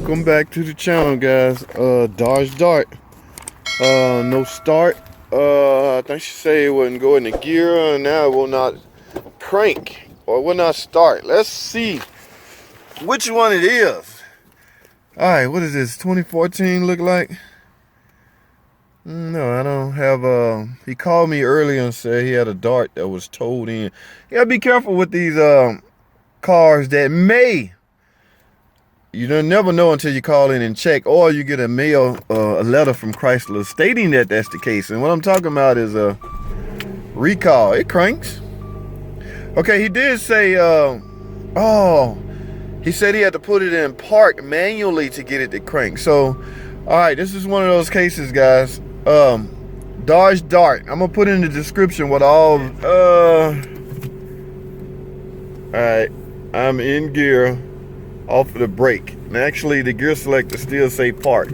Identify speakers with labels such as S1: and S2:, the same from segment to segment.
S1: Welcome back to the channel, guys. Dodge Dart. No start. I think she said it wouldn't go into gear, and now it will not crank or will not start. Let's see which one it is. Alright, what is this? 2014 look like? No, I don't have he called me earlier and said he had a Dart that was towed in. You gotta be careful with these cars that may, you don't never know until you call in and check, or you get a letter from Chrysler stating that that's the case. And what I'm talking about is a recall. It cranks. Okay, he did say, he said he had to put it in park manually to get it to crank. So, all right, this is one of those cases, guys. Dodge Dart. I'm gonna put in the description what all right, I'm in gear, off of the brake, and actually the gear selector still say park.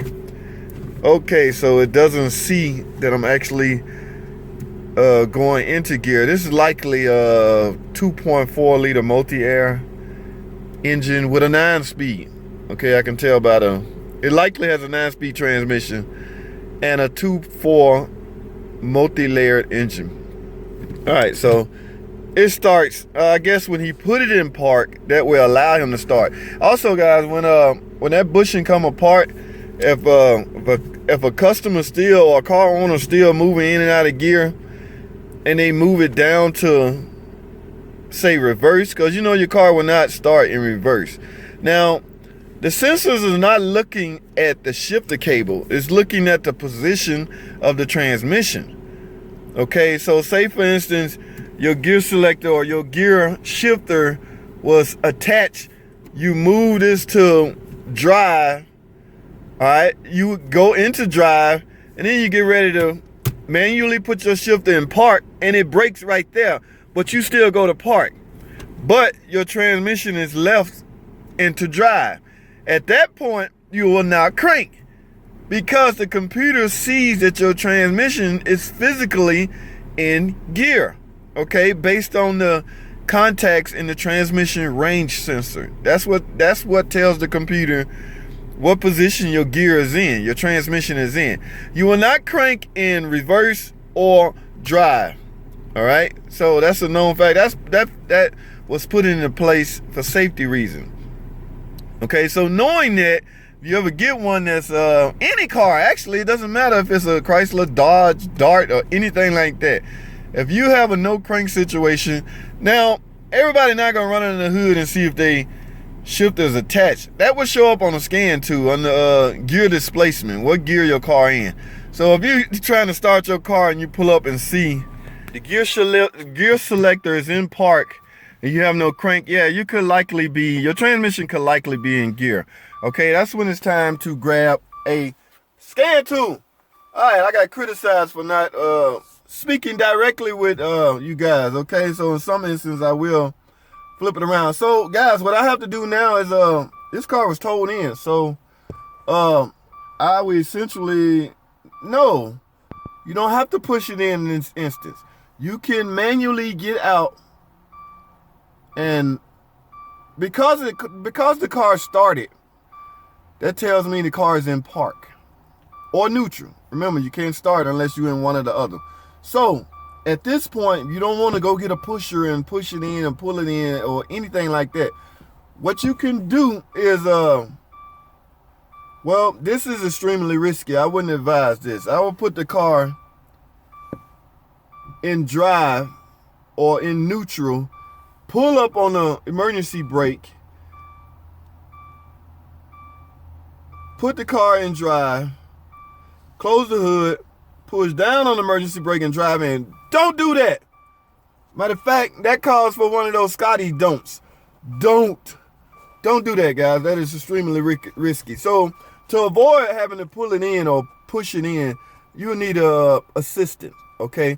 S1: Okay, so it doesn't see that I'm actually going into gear. This is likely a 2.4 liter multi-air engine with a 9-speed. Okay, I can tell by it likely has a 9-speed transmission and a 2.4 multi-layered engine. All right, so it starts, I guess when he put it in park, that will allow him to start. Also, guys, when that bushing come apart, if a customer still, or a car owner still moving in and out of gear, and they move it down to, say, reverse, because you know your car will not start in reverse. Now, the sensors is not looking at the shifter cable. It's looking at the position of the transmission. Okay, so say, for instance, your gear selector or your gear shifter was attached. You move this to drive. All right, you go into drive, and then you get ready to manually put your shifter in park, and it brakes right there, but you still go to park. But your transmission is left into drive. At that point, you will not crank, because the computer sees that your transmission is physically in gear. Okay, based on the contacts in the transmission range sensor. That's what tells the computer what position your gear is in, your transmission is in. You will not crank in reverse or drive. All right, so that's a known fact. That was put into place for safety reasons. Okay, so knowing that, if you ever get one that's any car, actually, it doesn't matter if it's a Chrysler, Dodge, Dart, or anything like that. If you have a no crank situation, now everybody not gonna run under the hood and see if they shifter is attached. That will show up on the scan too, on the gear displacement, what gear your car in. So if you're trying to start your car and you pull up and see the gear selector is in park and you have no crank, yeah, you could likely be, your transmission could likely be in gear. Okay, that's when it's time to grab a scan tool. All right, I got criticized for not speaking directly with you guys. Okay, so in some instances I will flip it around. So guys, what I have to do now is this car was towed in, so I will essentially, no, you don't have to push it in this instance. You can manually get out, and because the car started, that tells me the car is in park or neutral. Remember, you can't start unless you're in one or the other. So at this point, you don't want to go get a pusher and push it in and pull it in or anything like that. What you can do is, well, this is extremely risky. I wouldn't advise this. I would put the car in drive or in neutral, pull up on the emergency brake, put the car in drive, close the hood, push down on the emergency brake and drive in. Don't do that. Matter of fact, that calls for one of those Scotty don'ts. Don't do that, guys. That is extremely risky. So to avoid having to pull it in or push it in, you need a assistant, okay,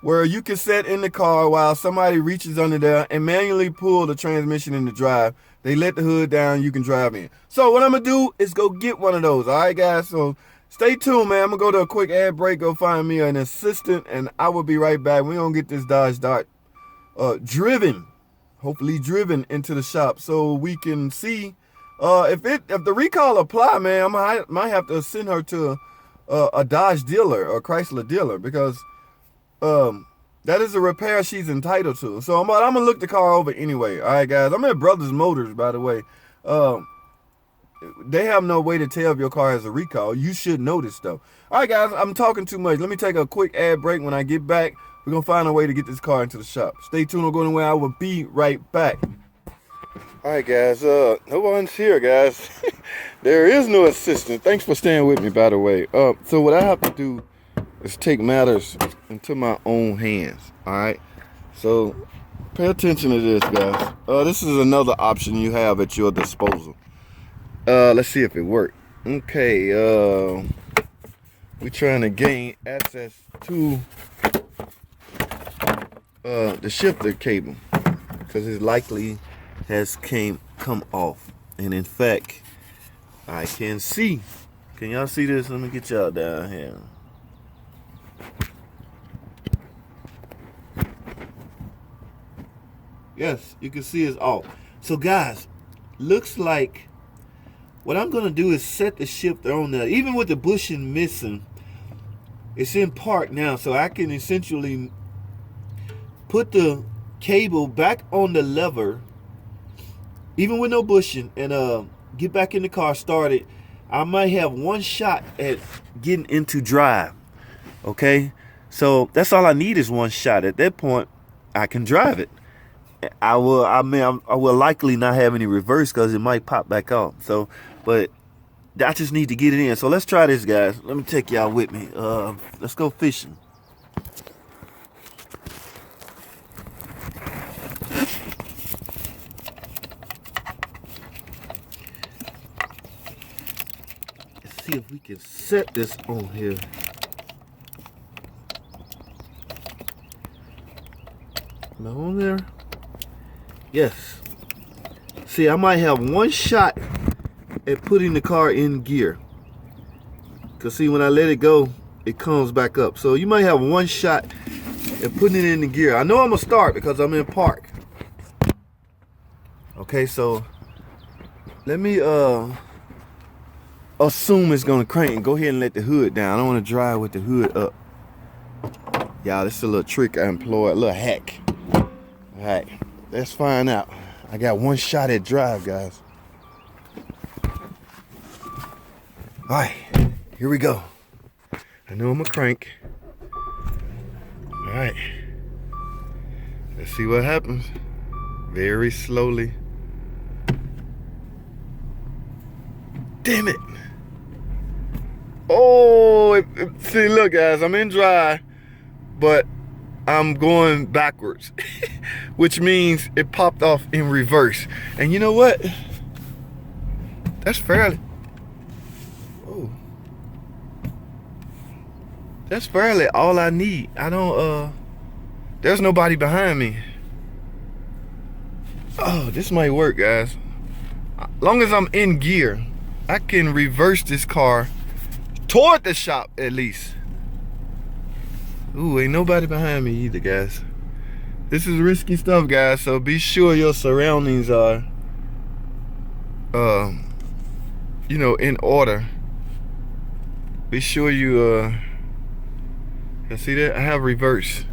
S1: where you can sit in the car while somebody reaches under there and manually pull the transmission into drive. They let the hood down, you can drive in. So what I'm gonna do is go get one of those. All right, guys, so stay tuned, man. I'm gonna go to a quick ad break, go find me an assistant, and I will be right back. We're gonna get this Dodge Dart hopefully driven into the shop so we can see If the recall apply, man, I might have to send her to a Dodge dealer or Chrysler dealer, because that is a repair she's entitled to. So I'm gonna look the car over anyway. All right, guys. I'm at Brothers Motors, by the way. They have no way to tell if your car has a recall. You should know this stuff. All right, guys. I'm talking too much. Let me take a quick ad break. When I get back, we're gonna find a way to get this car into the shop. Stay tuned. I'm going away. I will be right back. All right, guys. No one's here, guys. There is no assistant. Thanks for staying with me, by the way. So what I have to do is take matters into my own hands. All right. So pay attention to this, guys. This is another option you have at your disposal. Let's see if it worked. Okay. We're trying to gain access to the shifter cable, because it likely has come off. And in fact, I can see. Can y'all see this? Let me get y'all down here. Yes, you can see it's off. So guys, looks like what I'm gonna do is set the shifter on there. Even with the bushing missing, it's in park now, so I can essentially put the cable back on the lever, even with no bushing, and get back in the car, start it. I might have one shot at getting into drive. Okay, so that's all I need is one shot. At that point, I can drive it. I will likely not have any reverse, because it might pop back off. So, but I just need to get it in. So let's try this, guys. Let me take y'all with me. Let's go fishing. Let's see if we can set this on here. Am I on there? Yes. See, I might have one shot at putting the car in gear. Because see, when I let it go, it comes back up. So you might have one shot at putting it in the gear. I know I'm going to start because I'm in park. Okay, so let me assume it's going to crank and go ahead and let the hood down. I don't want to drive with the hood up. Y'all, this is a little trick I employed, a little hack. All right. Let's find out. I got one shot at drive, guys. All right, here we go. I know I'm a crank. All right. Let's see what happens. Very slowly. Damn it. Oh, see, look, guys, I'm in drive, but I'm going backwards, which means it popped off in reverse. And you know what? That's fairly, that's fairly all I need. I don't, there's nobody behind me. Oh, this might work, guys. As long as I'm in gear, I can reverse this car toward the shop at least. Ooh, ain't nobody behind me either, guys. This is risky stuff, guys, so be sure your surroundings are, you know, in order. Be sure you, see that? I have reverse.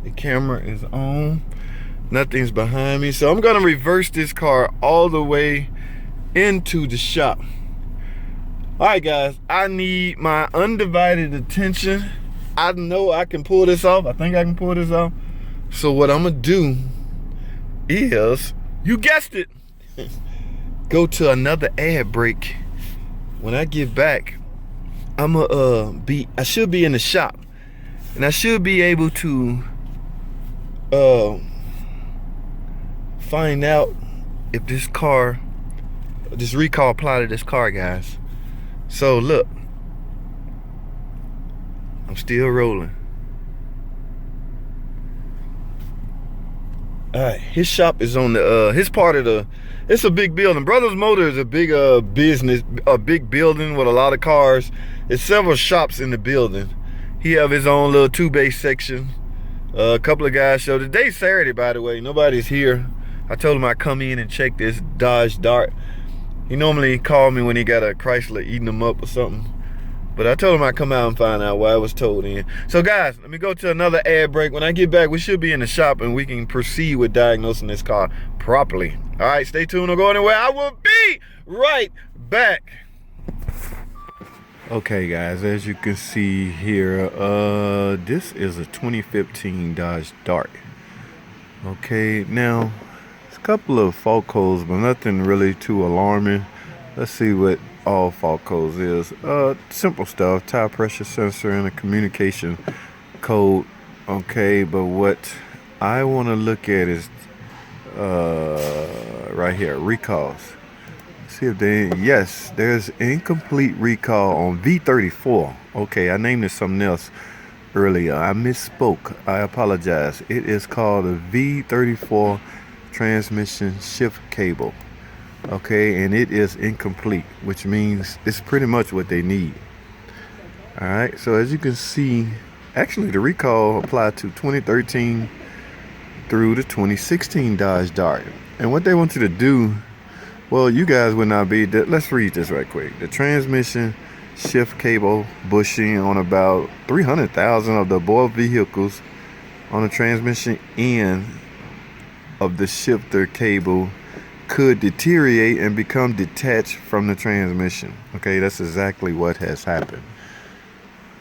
S1: The camera is on. Nothing's behind me. So I'm gonna reverse this car all the way into the shop. All right, guys, I need my undivided attention. I know I can pull this off. I think I can pull this off. So what I'm gonna do is, you guessed it, go to another ad break. When I get back, I'm gonna I should be in the shop, and I should be able to find out if this recall apply to this car, guys. So look, I'm still rolling. All right, his shop is on the his part of the, it's a big building. Brothers Motor is a big business, a big building with a lot of cars. There's several shops in the building. He have his own little 2-bay section. A couple of guys showed it. Today's Saturday, by the way. Nobody's here. I told him I'd come in and check this Dodge Dart. He normally called me when he got a Chrysler eating him up or something. But I told him I'd come out and find out why I was towed in. So guys, let me go to another ad break. When I get back, we should be in the shop and we can proceed with diagnosing this car properly. All right, stay tuned. Don't go anywhere. I will be right back. Okay guys, as you can see here, this is a 2015 Dodge Dart. Okay, now it's a couple of fault codes, but nothing really too alarming. Let's see what all fault codes is. Simple stuff, tire pressure sensor and a communication code. Okay, but what I want to look at is right here, recalls. See if they, yes, there's incomplete recall on V34. Okay, I named it something else earlier. I misspoke. I apologize. It is called a V34 transmission shift cable. Okay, and it is incomplete, which means it's pretty much what they need. All right, so as you can see, actually the recall applied to 2013 through the 2016 Dodge Dart. And what they want you to do, well, you guys would not be, let's read this right quick. The transmission shift cable bushing on about 300,000 of the above vehicles on the transmission end of the shifter cable could deteriorate and become detached from the transmission. Okay, that's exactly what has happened.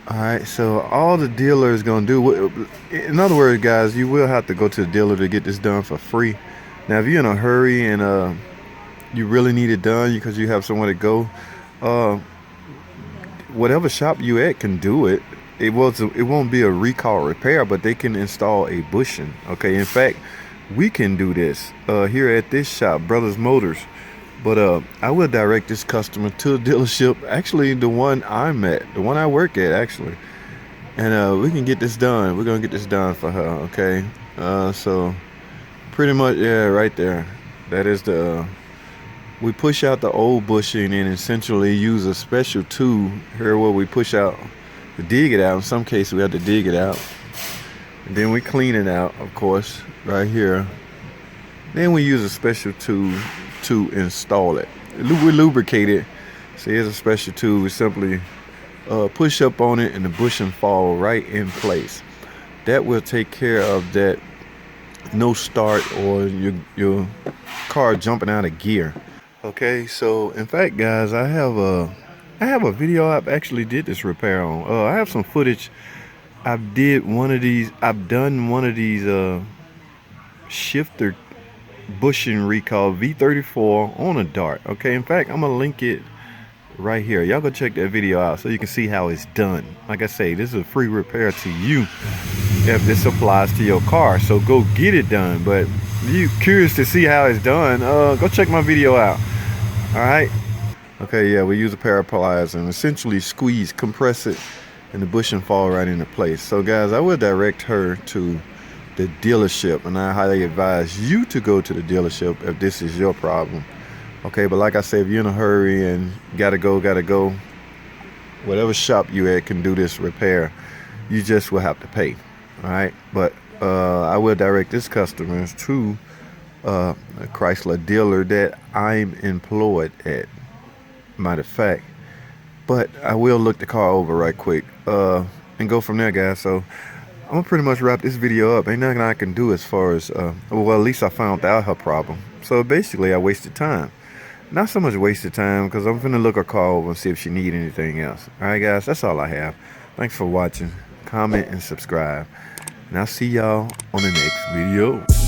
S1: All right, so all the dealer is going to do, in other words, guys, you will have to go to the dealer to get this done for free. Now, if you're in a hurry and you really need it done because you have somewhere to go, whatever shop you at can do it. It won't be a recall repair, but they can install a bushing. Okay, in fact, we can do this here at this shop, Brothers Motors. But I will direct this customer to the dealership, actually the one I'm at, the one I work at actually, and we can get this done. We're gonna get this done for her. Okay, so pretty much, yeah, right there, that is the we push out the old bushing and essentially use a special tool here where we push out to dig it out. In some cases we have to dig it out, and then we clean it out, of course, right here. Then we use a special tool to install it. We lubricate it. So here's a special tool. We simply push up on it and the bushing fall right in place. That will take care of that no start or your car jumping out of gear. Okay, so in fact, guys, I have a video I actually did this repair on. I have some footage. I've done one of these shifter bushing recall V34 on a Dart. Okay, in fact, I'm gonna link it right here. Y'all go check that video out so you can see how it's done. Like I say, this is a free repair to you if this applies to your car, so go get it done. But if you curious to see how it's done, go check my video out. All right, okay, yeah, we use a pair of pliers and essentially squeeze, compress it, and the bushing fall right into place. So guys, I will direct her to the dealership, and I highly advise you to go to the dealership if this is your problem. Okay, but like I said, if you're in a hurry and gotta go, whatever shop you at can do this repair. You just will have to pay. All right, but I will direct this customer to a Chrysler dealer that I'm employed at, matter of fact. But I will look the car over right quick and go from there, guys. So I'm gonna pretty much wrap this video up. Ain't nothing I can do as far as well, at least I found out her problem. So basically I wasted time. Not so much wasted time, because I'm finna look her car over and see if she need anything else. All right, guys, that's all I have. Thanks for watching. Comment and subscribe, and I'll see y'all on the next video.